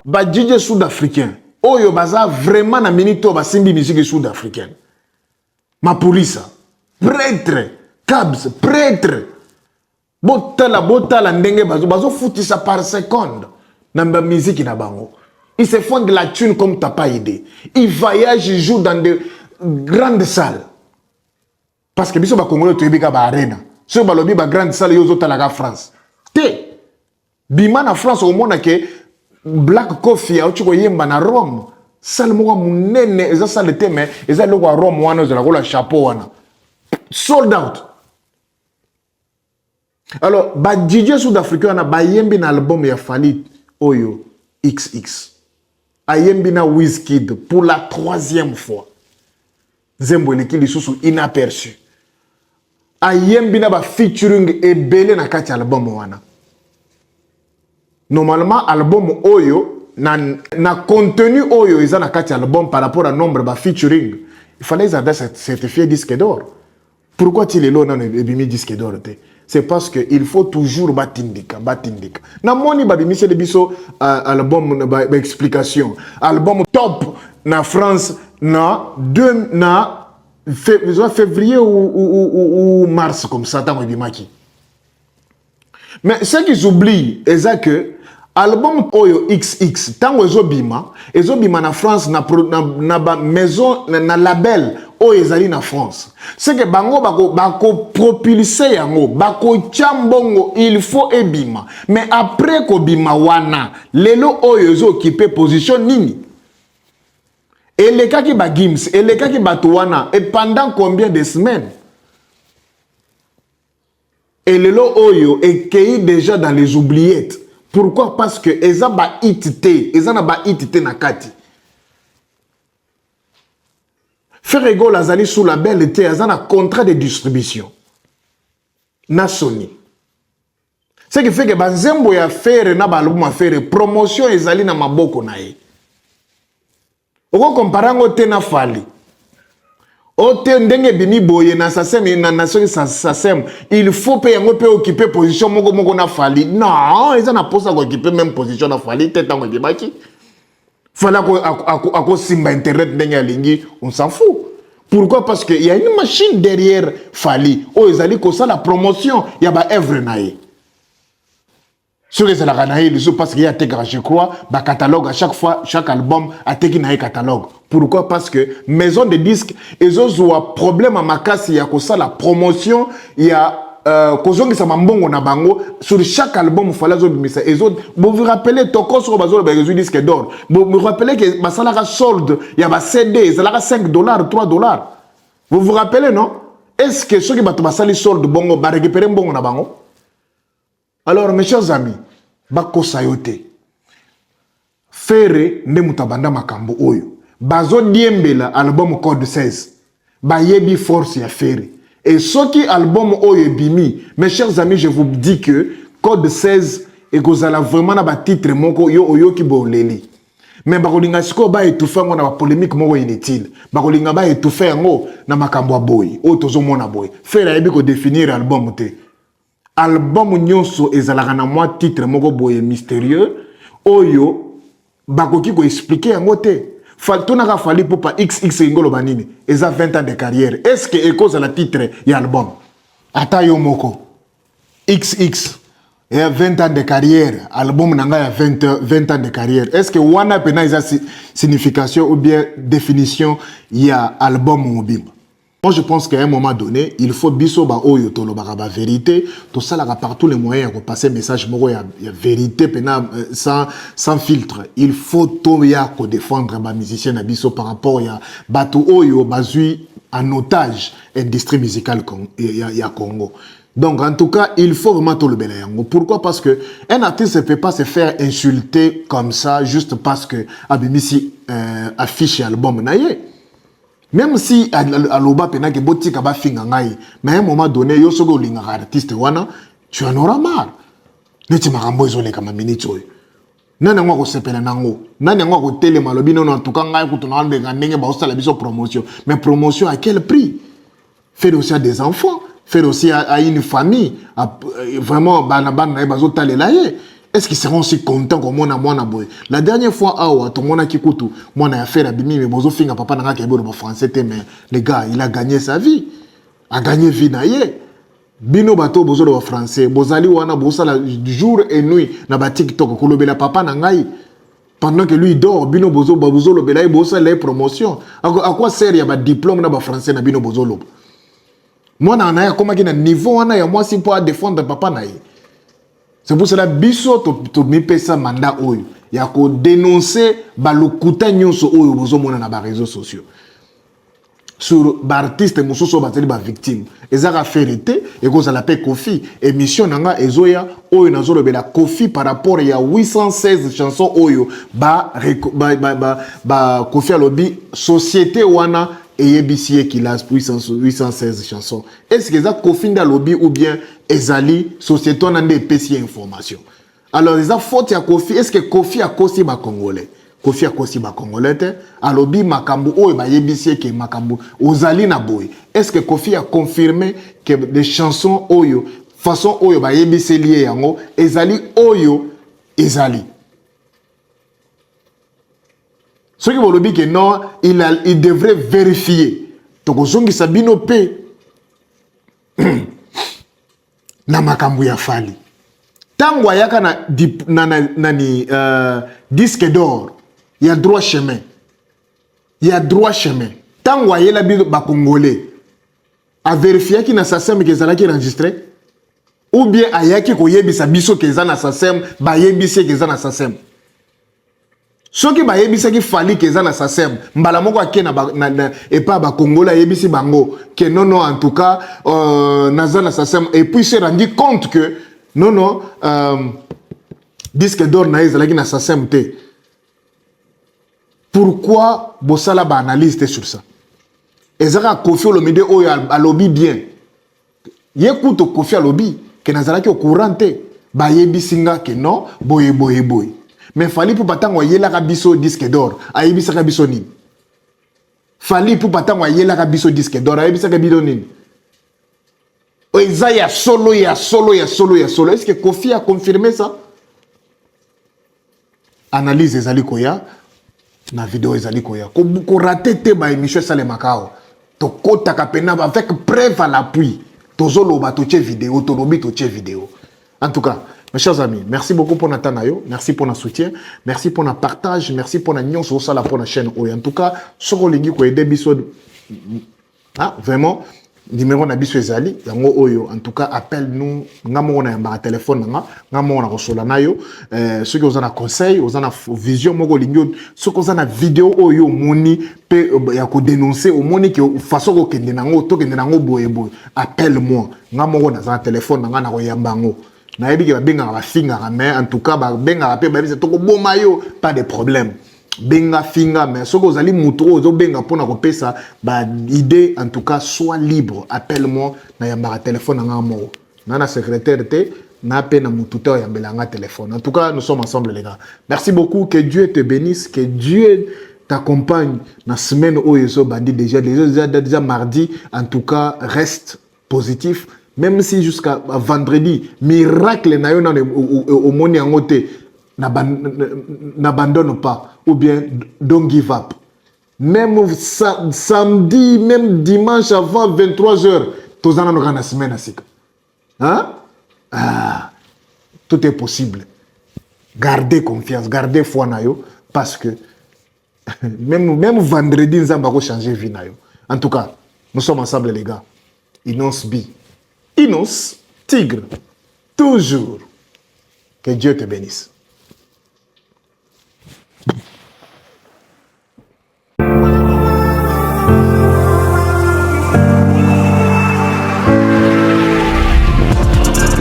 DJ Sud-Africain. Oyo baza vraiment na minito basimbi musique sud-africaine. Ma police, prêtre, cabs, prêtre. Botala ndenge bazo foutisa par seconde. Namba musique na bango. Ils se font de la thune comme t'as pas idée. Ils voyagent, ils jouent dans de grandes salles. Parce que biso ba Congolais toyebika ba arena. So ba lobi ba grande salle yo zotala France. Te bima na France au monde que Black Coffee a tuko yemba na Rome. Salle moko munene eza salle te mais eza loko Rome wana za la chapeau wana. Sold out. Alors ba DJ Sud-Africain na ba yembi na album ya Fally Oyo XX. A yembi na Wizkid pour la 3e fois. Zembo eleki lisusu inaperçu. A yembi na ba featuring ebele na kati album wana. Normalement album Oyo na contenu Oyo ils na kati album par rapport à nombre ba featuring. Il fallait les certifier disque d'or. Pourquoi il est là dans le disque d'or? C'est parce que il faut toujours batindika. Na moni babimi c'est de biso album ba explication. Album top na France na février ou mars comme ça tant bimaki. Mais ce qu'ils oublient c'est que album Oyo XX tant ezobima na France na maison na label Oyo ezali na France. C'est que bango bako propulser yango bako chambongo il faut ebima. Mais après ko bima wana lelo Oyo ezo occuper position nini? Et les cas qui ba Gims et les cas qui batouana et pendant combien de semaines? Et le lo Oyo est cueilli déjà dans les oubliettes. Pourquoi? Parce que eza ba itite, eza na ba itite na kati. Ferrego Lazali sous la belle était eza na contrat de distribution. Na Sony. Ce qui fait que banzembo ya faire na ba album faire promotion ezali na maboko na ye. Oko comparango te na Fally. Ote ndenge bimi boye na sasem na sasem il faut payer ngo pe occuper position moko na Fally. Non, ils na posa ko occuper même position na Fally te tango bibaki. Fallait ako simba internet ndenge lingi, on s'en fout. Pourquoi? Parce que il y a une machine derrière Fally. Oh, ils allaient ko ça la promotion, il y a ba œuvre naé. Sur les alaganaï, parce qu'il y a je crois, ba catalogue à chaque fois, chaque album a un catalogue. Pourquoi? Parce que maison de disques, ils ont un problème à ma casse, il y a que ça la promotion, il y a kozongisa mambongo na bango sur chaque album fallait zobimisa et autres vous vous rappelez toko sur bazolo ba rezu disque d'or vous vous rappelez que basalaka solde ya ba CD ezalaka $5 $3 vous vous rappelez non est-ce que ceux qui bato basali solde bongo ba récupérer mbongo na bango alors mes chers amis bakosa yote Fere nde mutabanda makambo oyo bazo diembela album Code 16 ba yebi force ya Fere. Et ce qui album oyo bimi, mes chers amis, je vous dis que Code 16 et kozala vraiment na ba titre moko yo oyo ki boleli. Mais bakolinga siko ba étouffer ngo na ba polémique moko inutile. Bakolinga ba étouffer ngo na makambo ya boy. O tozo mona boy. Faire yebi ko définir album te. Album nyonso ezalaka na moi titre moko boy mystérieux oyo bakoki ko expliquer yango te. Faltonaka fali pour pas XX ingolo banini. Eza 20 ans de carrière. Est-ce que cause la titre y album? Ata yo moko. XX. Et 20 ans de carrière. Album nanga ya 20 ans de carrière. Est-ce que wana pena isa signification ou bien définition y a album mobile? Moi je pense qu'à un moment donné, il faut biso ba oyo tolo ba vérité, tout ça là par tous les moyens pour passer message moko ya vérité pena sans filtre. Il faut tout ya ko défendre ba musicien na biso par rapport ya bato oyo bazui en otage industrie musicale ya Congo. Donc en tout cas, il faut vraiment tout le bel yango. Pourquoi? Parce que un artiste ne peut pas se faire insulter comme ça juste parce que abimisi affiche album na ye. Même si aloba pena ke botika ba finga ngai, mais à un moment donné yo sogo linga artiste wana, tu en auras marre. Neti makambo ezole kama minute oyo. Nani ngwa ko sepela nango, nani ngwa ko tele malobi non en tout cas ngai ko tona ndenge ndenge ba osala biso promotion. Mais promotion à quel prix? Faire aussi à des enfants, faire aussi à une famille, vraiment bana bana bazo talela ye. Est-ce qu'ils seront aussi contents comme moi boy? La dernière fois, tout le monde a kikutu, moi a fait la bimi, mais bozo finga papa n'a qu'à le français, mais le gars, il a gagné sa vie, a gagné vie naïe. Bino bato bozo le français, bozali wana bosala jour et nuit na ba TikTok ko lobela papa na ngai. Pendant que lui dort, bino bozo le belay bosa les promotions. À quoi sert y a ba diplôme na ba français na bino bozo lo? Moi na na comment qui na niveau wana ya moi si pour défendre papa naïe. C'est pour cela biso to mi pesa mandat oyo ya ko dénoncer balokuta nyonso oyo bozo mona na ba réseaux sociaux sur ba artiste musoso ba teli ba victime ezaka ferité et ko la paix Kofi émission nanga ezoya oyo nazolo bela Kofi par rapport ya 816 chansons oyo ba Kofi alobi société wana et EBCA qui l'a 816 chansons. Est-ce que ça Kofi nda lobby ou bien ezali société on a des PC information. Alors les faute ya Kofi, est-ce que Kofi a kosi ba congolais? Kofi a kosi ba congolais te a lobby makambu o ba EBCA ke makambu ozali na boy. Est-ce que Kofi a confirmé que des chansons oyo façon oyo ba EBCA lié yango ezali oyo ezali? Ceux qui vont le dire que non, il devrait vérifier. Donc, on Sabino P. Na makambu ya fali. Tango yaka na disque d'or, il y a droit chemin. Il y a droit chemin. Tango yela bi ba congolais. A vérifier qui na SACEM que zala qui enregistré ou bien ayaki ko yebisa biso que za na SACEM, ba yebise que za na SACEM. Ce qui ba yebisa ki fali que za na SACEM, mbala moko ake na et pas ba Congola yebisi bango que non en tout cas naza na SACEM et puis se rendu compte que non disque d'or na ezalaki na SACEM te. Pourquoi bosala ba analyse sur ça? Ezaka Kofi Olomide oyo a lobby bien. Yekuto Kofi a lobby que nazalaki au courant te ba yebisinga que non boye. Mais fallait pour batango yela kabiso disque d'or ayebisa kabiso nini. Fallait pour batango yela kabiso disque d'or ayebisa kabiso nini. Oiza ya solo. Est-ce que Kofi a confirmé ça? Analyse ezali koya na vidéo ezali koya. Ko raté te ba émission sale makao. To kota kapena avec preuve à l'appui. Tozolo ba toche vidéo, to lobi toche vidéo. En tout cas, mes chers amis, merci beaucoup pour notre temps, merci pour notre soutien, merci pour notre partage, merci pour notre sur ça pour la chaîne. En tout cas, ce que vous avez aidé, vraiment, numéro na biso ezali yango oyo en tout cas appelle nous ngamo na yamba téléphone nga ngamo na kosola nayo ceux qui ont un conseil ont une vision moko lingo ceux qui ont une vidéo oyo moni pe ya ko dénoncer au moni que façon ko kende nango to kende nango boye boye appelle moi ngamo na za téléphone nga na ko yamba ngo na yebi ke ba benga ba finga mais en tout cas ba benga pe ba biso to ko boma yo pas de problème benga finga mais ce que vous allez moutro zo benga pour na kopesa ba idée en tout cas sois libre appelle-moi na yamba téléphone nga mo na secrétaire te na pe na mututo yambela nga téléphone en tout cas nous sommes ensemble les gars merci beaucoup que Dieu te bénisse que Dieu t'accompagne na semaine où ils sont bandit déjà mardi en tout cas reste positif même si jusqu'à vendredi miracle na yo na au moni ngote n'abandonne pas ou bien don't give up. Même samedi, même dimanche avant 23h, tous en ont semaine à hein? Tout est possible. Gardez confiance, gardez foi na yo parce que même vendredi nous allons changer vie na yo. En tout cas, nous sommes ensemble les gars. Inos B. Inos Tigre. Toujours. Que Dieu te bénisse.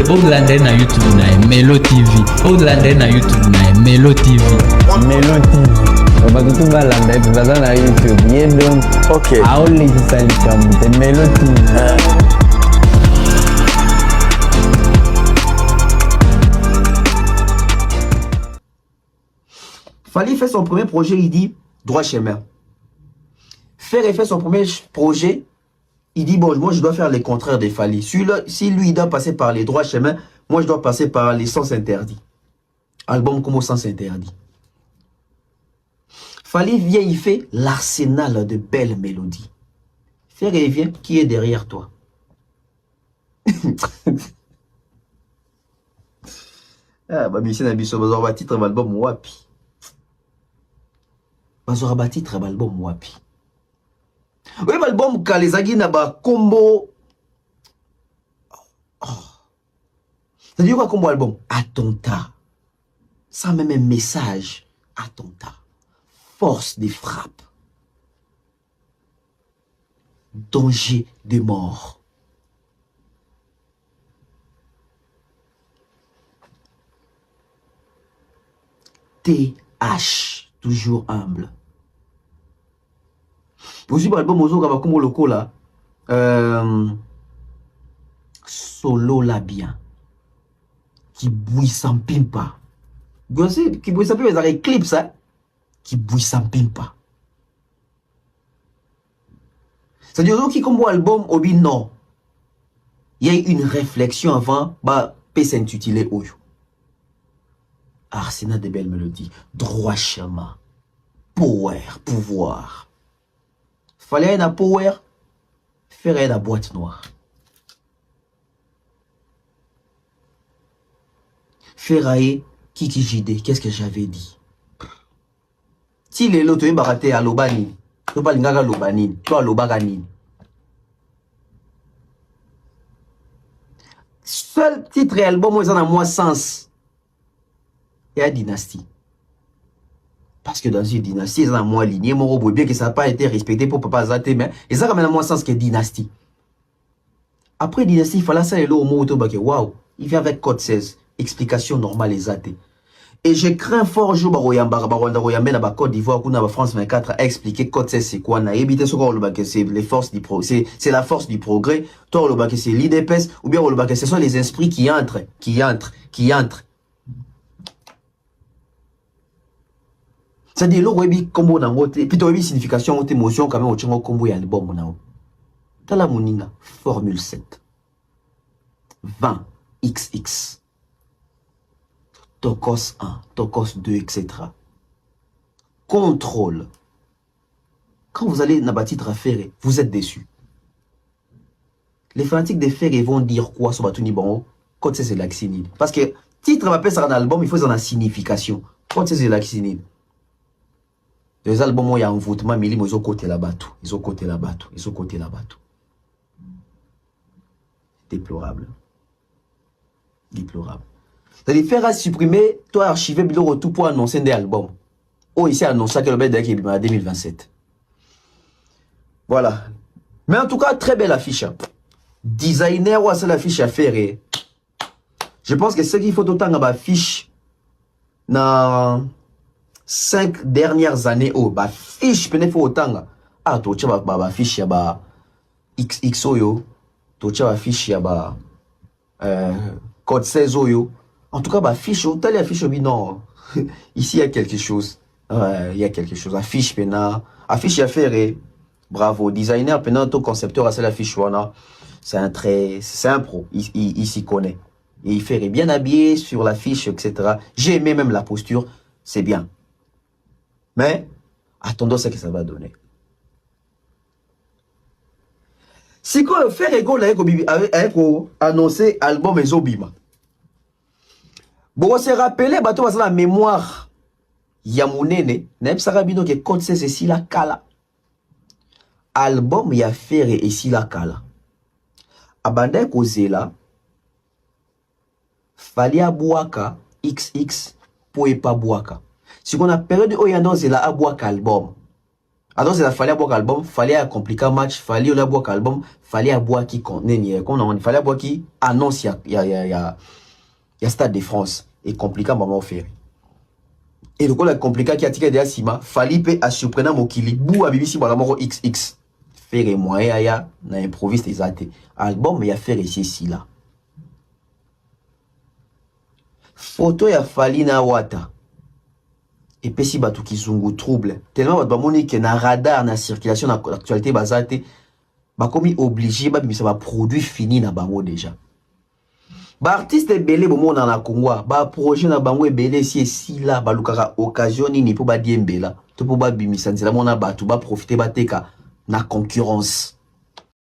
Odlander na YouTube na Melo TV. Odlander na YouTube na Melo TV. Melo TV. Batutu balanda tubaza na YouTube. Yedon. Okay. Aoli kisali kamu. Melo TV. Fally fait son premier projet, il dit droit chemin. Ferré fait son premier projet. Il dit, bon, moi, je dois faire les contraires des Fally. Si lui, il doit passer par les droits chemins, moi, je dois passer par les sens interdits. Album comme au sens interdit. Fally vient, il fait l'arsenal de belles mélodies. Ferré vient, qui est derrière toi? Ah, bah, monsieur Nabiso, vous aurez titre l'album Wapi. Vous aurez titre l'album Wapi. Oui, l'album Kalezagi na ba combo. C'est-à-dire quoi combo album? Attentat. Sans même un message. Attentat. Force des frappes. Danger de mort. TH. Toujours humble. Aussi, l'album Ozo Kabakumbo Loko là, solo la bien, qui bouille sans pimpa. Vous savez, qui bouille sans pimpa, ils ont clips ça, qui bouille sans pimpa. C'est-à-dire qui comme album Obi non, il y a eu une réflexion avant, bah, peut s'intituler Oyo. Arsenal de belles mélodies, droit chemin, power, pouvoir. Fallait un power, faire la boîte noire. Ferraille, Kiki JD, qu'est-ce que j'avais dit? Si les lots, tu es baraté à l'Obani, tu pas l'ingaga l'Obani, tu as l'Obagani. Seul titre et album, ils en ont moins sens. Il y a Dynastie. Parce que dans une dynastie, ils ont moins aligné. Mon robot, bien que ça n'a pas été respecté pour Papa Zate, mais ils ont quand même moins sens que dynastie. Après dynastie, il fallait ça et l'eau au mot autobaké. Waouh, il vient avec code 16. Explication normale et Zate. Et je crains fort jour la Côte d'Ivoire, France 24 a expliqué code 16 c'est quoi. C'est les forces du progrès. C'est la force du progrès. Toi, le c'est l'IDPS ou bien le ce sont les esprits qui entrent. C'est-à-dire, le webi combo na ngote, puis tu signification, émotion, quand même, au tchango combo et album, monao. Dans la moninga, formule 7. 20XX. Tokos 1, Tokos 2, etc. Contrôle. Quand vous allez dans titre à Ferré, vous êtes déçus. Les fanatiques de Ferré vont dire quoi sur Batuni Bon? Quand c'est l'axinide. Parce que titre va faire un album, il faut en signification. Quand c'est l'axinide. Les albums, il y a un voûtement, mais ils ont côté là-bas. Ils ont côté là-bas. Déplorable. Déplorable. C'est-à-dire faire supprimer, toi archiver le tout pour annoncer des albums. Oh, ici annoncé que le bête est en 2027. Voilà. Mais en tout cas, très belle affiche. Designer, ouais, c'est l'affiche à faire. Et je pense que ce qu'il faut autant à affiche dans 5 dernières années, oh, bah, fiche, peut-être faut autant. Ah, tu as bah, fiche, ya bah, XXO, yo. Tu as affiche, ya bah, code 16, yo. En tout cas, bah, fiche, oh, telle affiche, non. Ici, il y a quelque chose. Il y a quelque chose. Affiche, pena. Affiche, ya faire, et bravo. Designer, pena, ton concepteur, c'est l'affiche, voilà. C'est un pro. Il s'y connaît. Et il fait bien habillé sur l'affiche, etc. J'ai aimé même la posture. C'est bien. Mais, attendons ce que ça va donner. Si quoi faire ego là, avec annoncer album et Zobima. Bon, on s'est rappelé, bah, toi, la mémoire. Yamounene, n'est pas rabino que code c'est ici la kala. Album ya faire ici la kala. Abandé causé là. Fallait abouaka XX pour pas boaka. Si on a période où il y a dans la abouaka album. Alors c'est la fallait abouaka album, fallait un compliqué match, fallait la abouaka album, fallait abouaka qui connaît qu'on on fallait abouaka qui annonce il y a Stade de France et compliqué maman faire. Et le coup la compliqué qui a tiré derrière Sima, fallait pe à surprenant mokili bou à BBC pour la mort XX. Faire moyen ya na improvise des athées. Album il y a faire ici là. Photo ya Falina Wata. Et puis si batu kizungu trouble. Tellement bat bamoni que na radar na circulation na l'actualité bazate ba komi obligé ba bimisa ba produit fini na bango déjà. Ba artiste belé bomo na Congo, ba projet na bango belé si là ba lukaka occasion ni pour ba diembela. To pour ba bimisa nzela mona batu ba profiter ba teka na concurrence.